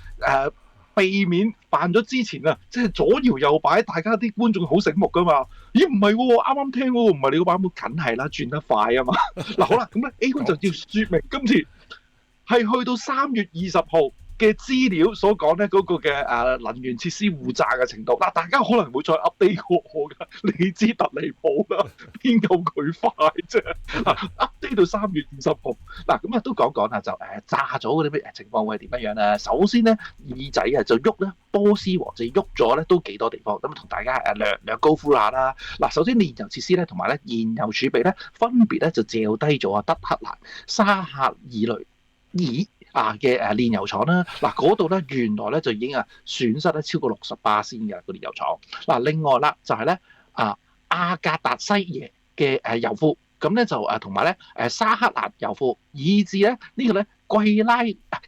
避免犯咗之前即係左搖右擺，大家啲觀眾好醒目㗎嘛。咦，唔係喎，啱啱聽喎，唔係你個版本，梗係啦，轉得快啊嘛。嗱，好啦，咁咧 A 君就要説明今次係去到3月20號嘅資料所講咧嗰個嘅能源設施互炸嘅程度。嗱，大家可能會再 update 過我㗎，你知特離譜啦，邊夠佢快啫？update 到3月20號。嗱，咁都講下就炸咗嗰啲咩情況會係點樣樣咧？首先咧耳仔就喐咧，波斯王子喐咗咧都幾多地方，咁同大家略高呼下啦。嗱，首先煉油設施咧同埋咧燃油儲備咧分別咧就掉低咗德黑蘭、沙克爾雷爾嘅煉油廠啦。嗱，嗰度咧原來咧就已經損失咧超過60%先嘅個煉油廠。嗱，另外啦就係咧阿格達西耶嘅油庫，咁咧就同埋咧沙克蘭油庫，以至咧呢個咧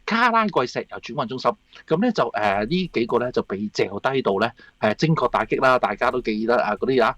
卡拉季石油轉運中心，咁咧就呢幾個咧就被掉低到咧精確打擊啦。大家都記得嗰啲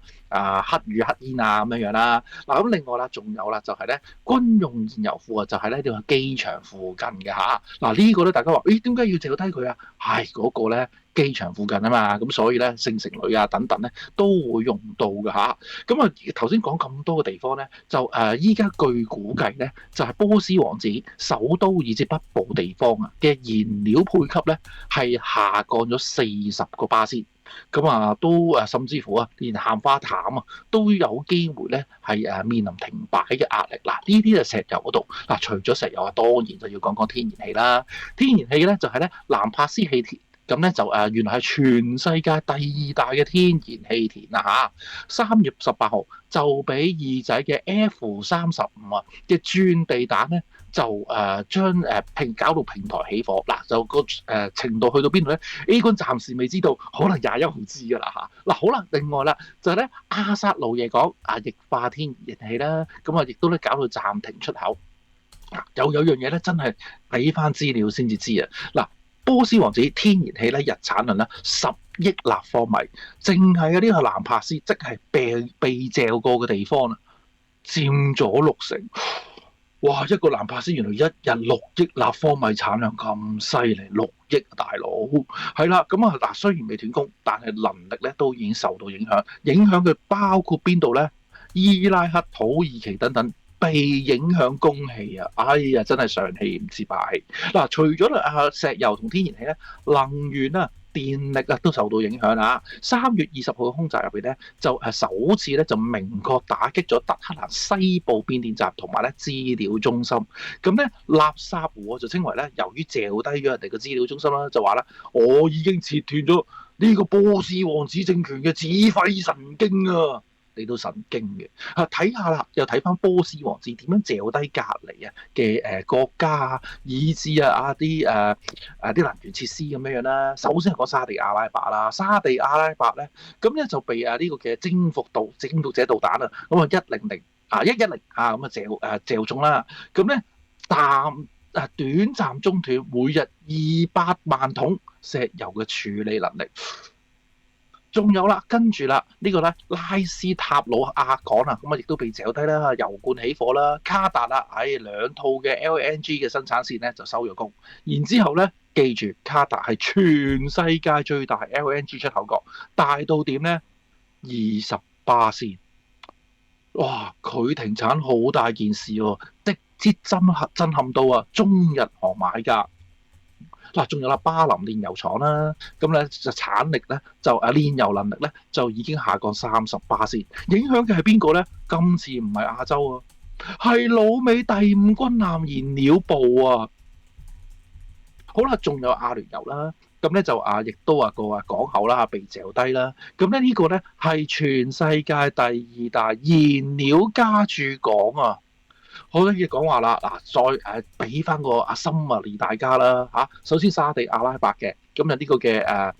黑雨黑煙咁樣啦。嗱，咁另外啦，仲有啦就係咧軍用燃油庫就係咧呢個機場附近嘅嚇。嗱，呢個咧大家話咦點解要掉低佢啊？係嗰個咧機場附近啊嘛，咁所以咧聖城旅等等咧都會用到嘅嚇。咁頭先講咁多嘅地方咧，就依家據估計咧就係波斯王子首都以至北部地方嘅燃料配給咧係下降咗40%，咁都甚至乎連咸花淡都有機會咧係面臨停擺嘅壓力。嗱，呢啲就石油嗰度。嗱，除咗石油當然就要講講天然氣啦。天然氣咧就係咧蘭帕斯氣田。咁咧就原來係全世界第2大嘅天然氣田啦嚇。3月18號就俾二仔嘅 F-35嘅鑽地彈咧就將搞到平台起火。嗱，就個程度去到邊度咧 ？A 軍暫時未知道，可能21號知㗎啦嚇。嗱，好啦，另外啦就係咧阿薩路耶講液化天然氣啦，咁亦都咧搞到暫停出口。有樣嘢咧真係睇翻資料先至知啊。嗱，波斯王子天然氣咧日產量咧10億立方米，淨係呢個蘭帕斯即係被嚼過嘅地方佔咗60成。哇！一個蘭帕斯原來一日6億立方米產量咁犀利，6億啊大佬，係啦，咁啊嗱，雖然未斷供，但係能力咧都已經受到影響。影響嘅包括邊度咧？伊拉克、土耳其等等被影響供氣啊！哎呀，真係上氣唔接下氣。嗱，除咗石油同天然氣咧，能源啊，電力啊都受到影響啊！3月20號嘅空襲入邊咧，就首次咧就明確打擊咗德黑蘭西部變電站同埋咧資料中心。咁咧垃圾湖就稱為咧，由於嚼低咗人哋嘅資料中心啦，就話啦，我已經切斷咗呢個波斯王子政權嘅指揮神經啊！你都神經嘅睇下啦，又睇翻波斯王子點樣嚼低隔離嘅國家啊，以至啲啲能源設施咁樣啦。首先係講沙地阿拉伯啦，沙地阿拉伯咧咁咧就被呢個嘅征服者導彈啊，咁啊110嚼中啦，咁咧短暫中斷每日200萬桶石油嘅處理能力。仲有啦，跟住啦，呢個咧拉斯塔魯亞港啊，咁啊亦都被嚼低啦，油罐起火啦，卡達啦，2套嘅 LNG 嘅生產線咧就收咗工，然之後咧，記住卡達係全世界最大 LNG 出口國，大到點咧？28%，哇！佢停產好大件事喎，直接震撼到中日韓買家。嗱，仲有啦，巴林煉油廠啦，咁咧就產力咧就煉油能力咧就已經下降30%，影響嘅係邊個咧？今次唔係亞洲啊，係老美第5軍艦燃料部啊。好啦，仲有阿聯酋啦，咁咧就亦都個港口啦被嚼低啦。咁咧呢個咧係全世界第2大燃料加注港啊！好多嘢講話啦，嗱，再俾翻個summary大家啦嚇。首先沙地阿拉伯嘅，咁就呢個嘅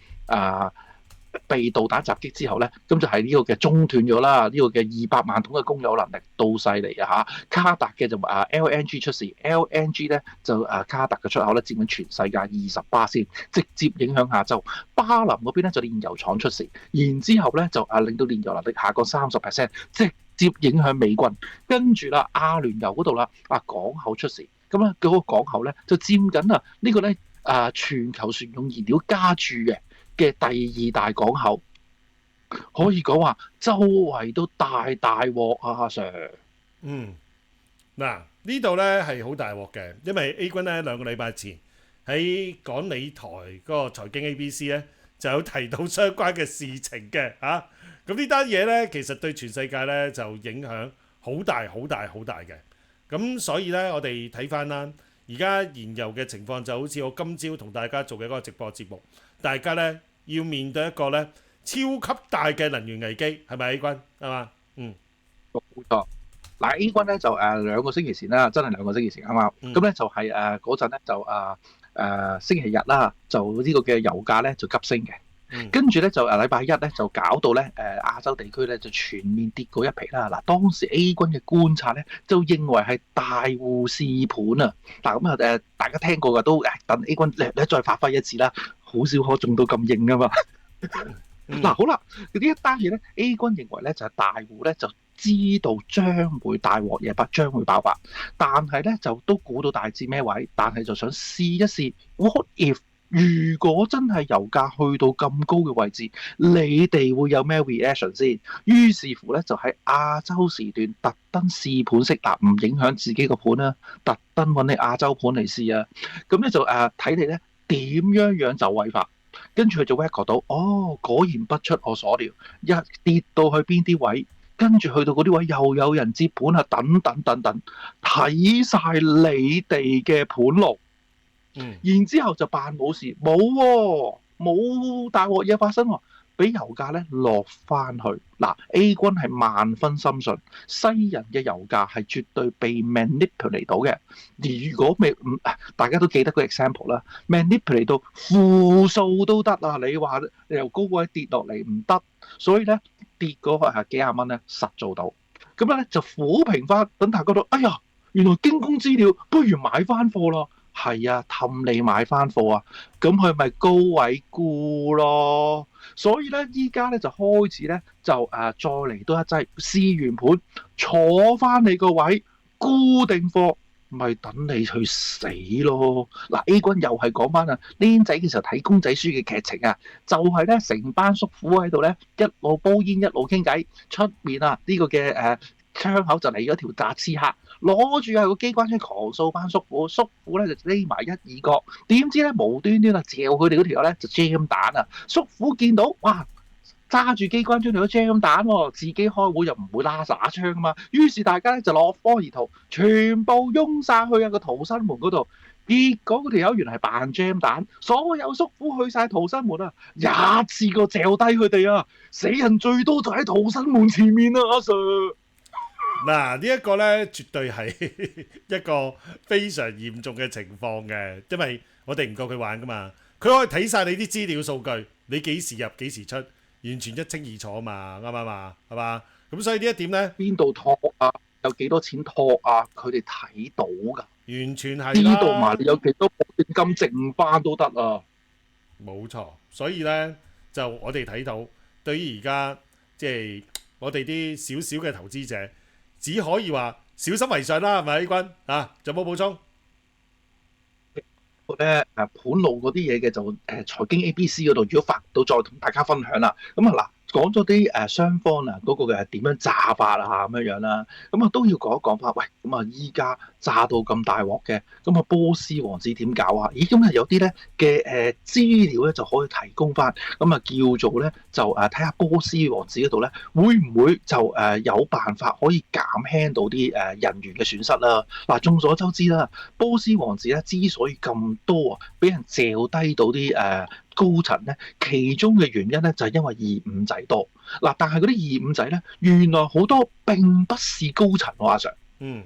被導彈襲擊之後咧，咁就係呢個嘅中斷咗啦，呢個嘅200萬桶嘅供油能力都犀利啊嚇。卡達嘅就LNG 出事，LNG 咧就卡達嘅出口咧佔緊全世界20%，直接影響亞洲。巴林嗰邊咧就煉油廠出事，然之後咧就令到煉油能力下降30%，直接影響美軍。跟住啦，阿聯酋嗰度啦，港口出事，咁咧嗰個港口咧就佔緊呢個咧全球船用燃料加注嘅第2大港口，可以講話周圍都大鑊啊，阿 Sir。嗱呢度咧係好大鑊嘅，因為 A 軍咧2個禮拜前喺港理台嗰個財經 ABC 咧就有提到相關嘅事情嘅嚇。咁呢單嘢咧其實對全世界咧就影響好大嘅。咁所以咧我哋睇翻啦，而家燃油嘅情況就好似我今朝同大家做嘅嗰個直播節目，大家咧要面對一個咧超級大嘅能源危機，係咪 A 軍？係嘛？冇錯。嗱 A 軍咧就2個星期前啦，真係2個星期前啱啱。咁咧就係嗰陣咧就星期日啦，就呢個嘅油價咧就急升嘅。跟住咧就禮拜一咧就搞到咧亞洲地區咧就全面跌過一皮啦。嗱，當時 A 軍嘅觀察咧就認為係大戶試盤啊。嗱咁大家聽過嘅都等 A 軍咧再發揮一次啦，好少可中到咁硬啊嘛。嗱好啦，呢一單嘢咧 A 軍認為咧就係大戶咧就知道將會大鑊嘢將會爆發，但係咧就都估到大致咩位，但係就想試一試 what if。如果真係油價去到咁高嘅位置，你哋會有咩 reaction 先？於是乎咧，就喺亞洲時段特登試盤式，唔影響自己個盤啦，特登揾你亞洲盤嚟試啊！咁咧就睇你咧點樣走位法，跟住佢就 record 到，果然不出我所料，一跌到去邊啲位，跟住去到嗰啲位又有人接盤啊，等等，睇晒你哋嘅盤路。然之後就扮冇事，冇大鑊嘢發生喎，俾油價咧落翻去。嗱 ，A 軍係萬分深信西人嘅油價係絕對被 manipulate 到嘅。如果大家都記得個 example 啦 ，manipulate 到負數都得啊！你話由高位跌落嚟唔得，所以咧跌嗰個幾廿蚊咧實做到。咁咧就撫平翻，等大家都哎呀，原來驚弓之鳥，不如買翻貨啦。係啊，氹你買翻貨啊，咁佢咪高位沽咯。所以咧，依家咧就開始咧就再嚟多一劑試完盤，坐翻你個位固定貨，咪等你去死咯。嗱，A 君又係講翻啊，僆仔嘅時候睇公仔書嘅劇情啊，就係咧成班叔父喺度咧一路煲煙一路傾偈，出面啊呢個嘅窗口就嚟咗條達刺客。攞住係個機關槍狂掃班叔父，叔父咧就匿埋一二角，點知咧無端端啊嚼佢哋嗰條友咧就 jam 彈啊！叔父見到哇，揸住機關槍條友 jam 彈喎，自己開會又唔會拉耍槍啊嘛，於是大家咧就落荒而逃，全部擁晒去個逃生門嗰度。結果嗰條友原來係扮 jam 彈，所有叔父去晒逃生門啊，一次過嚼低佢哋啊！死人最多就喺逃生門前面啊，阿 Sir。嗱，呢一個呢，絕對係一個非常嚴重嘅情況嘅，因為我哋唔夠佢玩噶嘛，佢可以睇晒你啲資料數據，你幾時入幾時出，完全一清二楚啊嘛，啱唔啱啊？係嘛？咁所以呢一點呢，邊度托啊？有幾多錢托啊？佢哋睇到㗎，完全係知道埋你有幾多保證金剩翻都得啊！冇錯，所以呢，就我哋睇到，對於而家即係我哋啲少少嘅投資者。只可以話小心為上啦，係咪 A 君啊？仲有冇補充？盤路嗰啲嘢嘅就財經 ABC 嗰度，如果發到再同大家分享啦。咁啊嗱，講咗啲雙方啊嗰個嘅點樣炸法啊咁樣啦，咁啊都要講一講翻。喂，咁啊依家炸到咁大鑊嘅，咁啊波斯王子點搞啊？咦，咁啊有啲咧嘅資料咧就可以提供翻，咁啊叫做咧就睇下波斯王子嗰度咧會唔會就有辦法可以減輕到啲人員嘅損失啦。嗱，眾所周知啦，波斯王子咧之所以咁多啊，俾人嚼低到啲高層咧，其中嘅原因咧就係因為二五仔多。嗱，但係嗰啲二五仔咧，原來好多並不是高層喎，阿 Sir。嗯，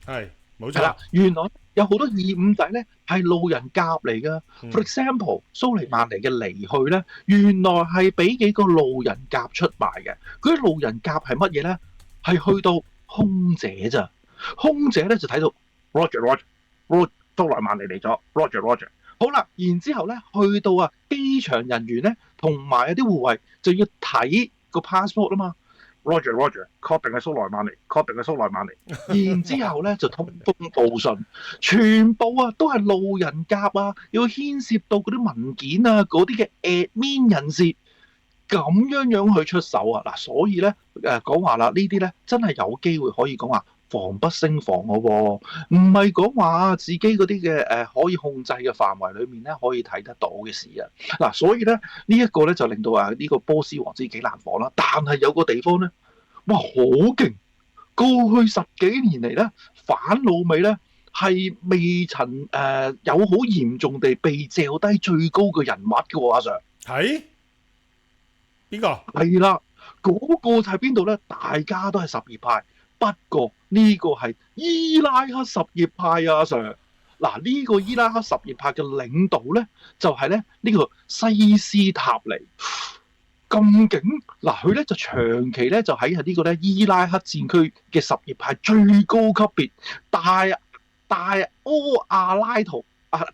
係冇係啦錯。，原來有好多二五仔咧係路人甲嚟㗎。For 嗯 example，蘇黎曼尼嘅離去咧，原來係俾幾個路人甲出賣嘅。嗰啲路人甲係乜嘢咧？係去到空姐咋？空姐咧就睇到 Roger，蘇萊曼尼嚟咗 Roger。好啦，然之後咧去到機場人員咧同埋有啲護衛就要睇個 passport 啊嘛。Roger，確定係蘇萊曼尼，確定係蘇萊曼尼。然之後咧就通風報信，全部都係路人甲啊，要牽涉到嗰啲文件啊，嗰啲嘅 admin 人士咁樣去出手啊！嗱，所以咧講話啦，呢啲咧真係有機會可以講話防不勝防嘅喎，唔係講話自己嗰啲嘅可以控制嘅範圍裏面咧可以睇得到嘅事啊！嗱，所以咧呢一個咧就令到呢個波斯王子幾難防啦。但係有個地方咧，哇好勁！過去10幾年嚟咧，反老美咧係未曾有好嚴重地被嚼低最高嘅人物嘅喎，阿 Sir。係邊個？係啦，嗰個就係邊度咧？大家都係什葉派，不過呢個係伊拉克什葉派啊，阿 Sir。嗱，呢個伊拉克什葉派嘅領導咧，就係咧呢個西斯塔尼。咁勁嗱，佢咧就長期咧就喺呢個咧伊拉克戰區嘅什葉派最高級別大柯阿拉圖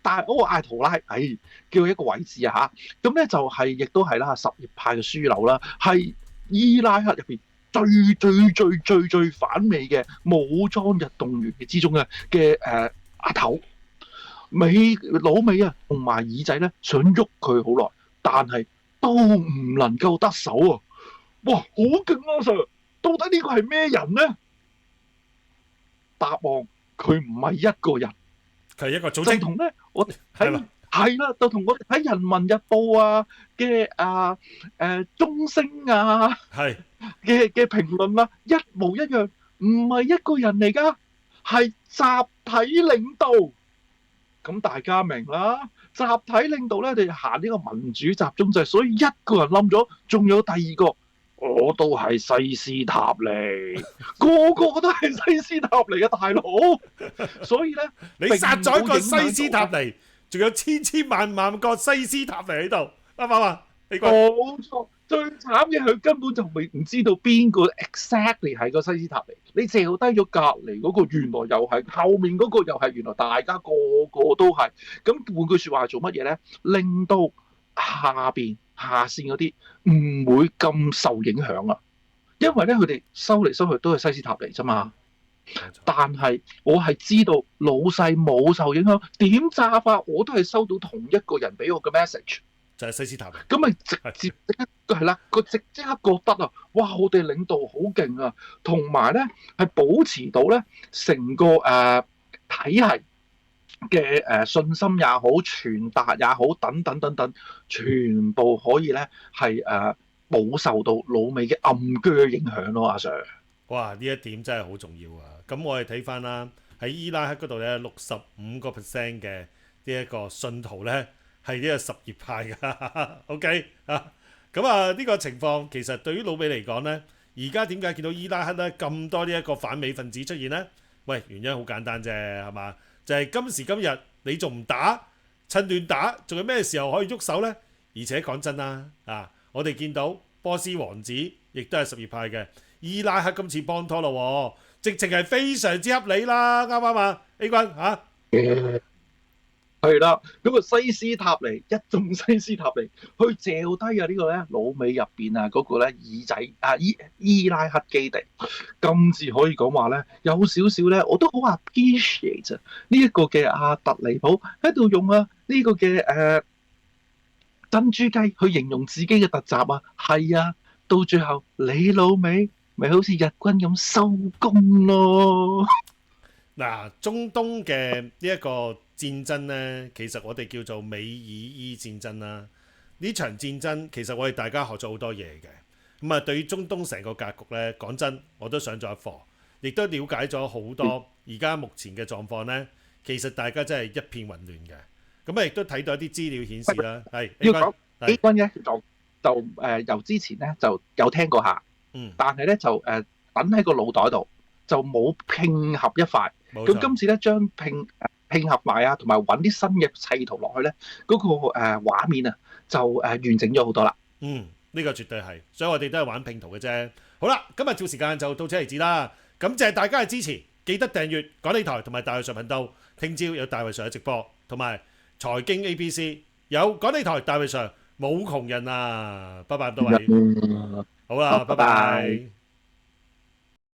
大柯艾圖拉，叫一個位置啊嚇。咁咧就係亦都係啦，什葉派嘅樞紐啦，係伊拉克入邊最反美嘅武裝運動員之中嘅阿頭。老美啊，同埋耳仔咧想喐佢好耐，但係都唔能夠得手啊！哇，好勁啊 Sir！到底呢個係咩人呢？答案佢唔係一個人，佢係一個組織。就同咧我喺係啦，就同我哋喺《人民日報》嘅中聲係嘅評論一模一樣，唔係一個人嚟㗎，係集體領導。咁大家明啦，集體領導咧，就行呢個民主集中制，所以一個人冧咗，仲有第二個，我都係西斯塔尼，個個都係西斯塔尼嘅大佬，所以咧，你殺咗一個西斯塔尼，仲有千萬個西斯塔尼喺度，啱唔啱啊？你講冇錯，最慘嘅佢根本就唔知道邊個 exactly 係個西斯塔尼，你掉低咗隔離嗰個，原來又係後面嗰個又係，原來大家個個都係。咁換句説話係做乜嘢咧？令到下線嗰啲唔會咁受影響啊，因為咧佢哋收嚟收去都係西斯塔尼啫嘛。但係我係知道老細冇受影響，點炸法我都係收到同一個人俾我嘅 message。就係西斯塔尼，咁咪直接係啦，佢即刻覺得啊，哇！我哋領導好勁啊，同埋咧係保持到咧成個體系嘅信心也好、傳達也好，等等等等，全部可以咧係冇受到老美嘅暗鋸影響咯，阿 Sir。哇！呢一點真係好重要啊！咁我哋睇翻啦，喺伊拉克嗰度咧，65%嘅呢一個信徒咧係呢個什葉派㗎。OK 啊，咁啊呢個情況其實對於老美嚟講咧，而家點解見到伊拉克咧咁多呢一個反美分子出現咧？喂，原因好簡單啫，係嘛？就係今時今日你仲唔打，趁亂打，仲有咩時候可以喐手咧？而且講真啦，我哋見到波斯王子亦都係什葉派嘅。伊拉克今次幫拖咯，直情係非常之合理啦，啱唔啱啊？A 君嚇，係啦，咁啊西斯塔尼一眾西斯塔尼去嚼低啊呢個咧老美入邊啊嗰個咧耳仔伊拉克基地，今次可以講話咧有少少咧我都好 appreciate 呢一個嘅特尼普喺度用呢個嘅珍珠雞去形容自己嘅突襲啊，係啊，到最後你老味咪好似日軍咁收工咯。嗱，中東嘅呢一個戰爭呢，其實我哋叫做美爾伊戰爭啦。呢場戰爭其實我哋大家學咗好多嘢嘅。咁啊，對於中東成個格局呢，講真，我都上咗一課，亦都了解咗好多而家目前嘅狀況呢，其實大家真係一片混亂嘅。咁啊，亦都睇到一啲資料顯示啦，係要講 A 軍咧就由之前咧就有聽過下，但係咧就等喺個腦袋度就冇拼合一塊。咁今次咧將拼合埋同埋揾啲新嘅砌圖落去咧，嗰個畫面啊就完整咗好多啦。呢個絕對係，所以我哋都係玩拼圖嘅啫。好啦，今日照時間就到此為止啦。感謝大家嘅支持，記得訂閱港理台同埋大衛 Sir 頻道。聽朝有大衛 Sir 嘅直播，同埋財經 ABC 有港理台大衛 Sir，冇窮人啊！拜拜咁多位，好啦，拜拜。